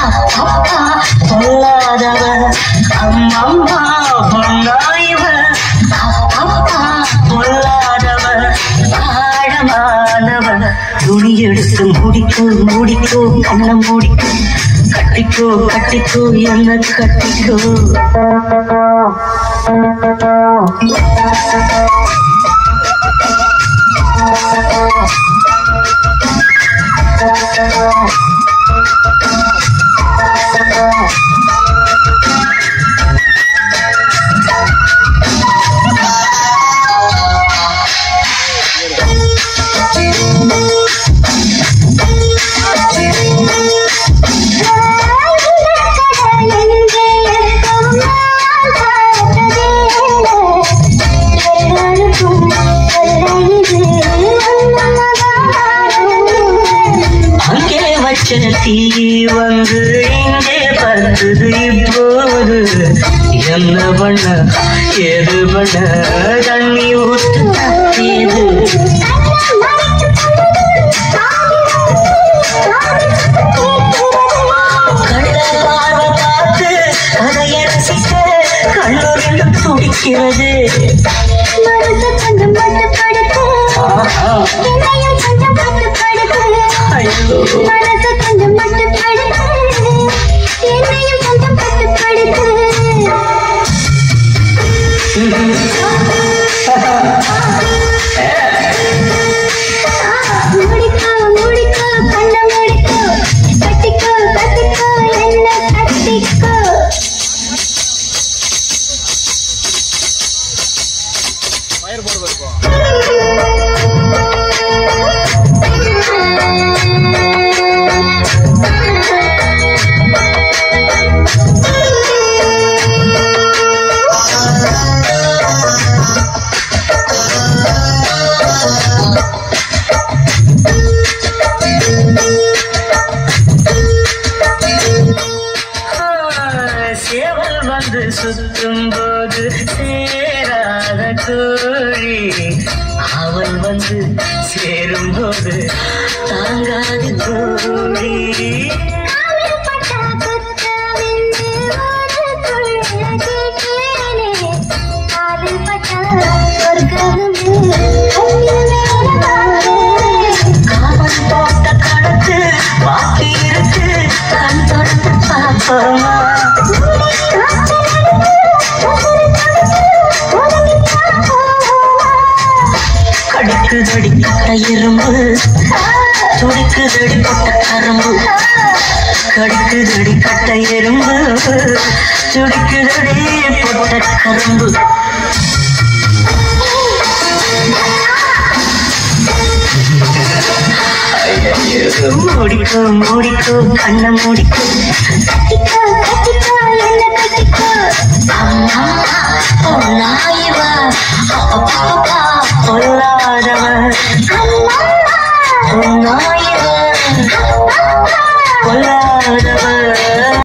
அப்பா பொல்லாதவ அம்மம்மா பொன்னாயிவ அப்பா பொல்லாதவ ஆழமானவ துணி எடுத்து மூடிக்கோ மூடிக்கோ கண்ண மூடிக்கோ கட்டிக்கோ கட்டிக்கோ என்ன கட்டிக்கோ தீ வந்து இங்கே பறந்தது இப்போது என்ன பண்ண எது பண்ண தண்ணி ஊத்து தீது கண்ட பார்வை பார்த்து அதைய ரசிக்க கண்ணு ரெண்டும் துடிக்கிறது சேவல் வந்து சுத்தும் போது சேராத கோழி அவள் வந்து சேரும் போது தாங்காது கோழி காவல் போட்ட கணக்கு பாக்கி இருக்கு கண் தொடர்ந்து பார்ப்போமா கடிக்குதடி கட்ட எறும்பு துடிக்குதடி பொட்ட கரும்பு கடிக்குதடி கட்ட எறும்பு துடிக்குதடி பொட்ட கரும்பு மூடிக்கோ மூடிக்கோ கண்ண மூடிக்கோ கட்டிக்கோ கட்டிக்கோ என்ன கட்டிக்கோ அம்மா பொன்னாயிவ அப்பா பொல்லாதவ அம்மா பொன்னா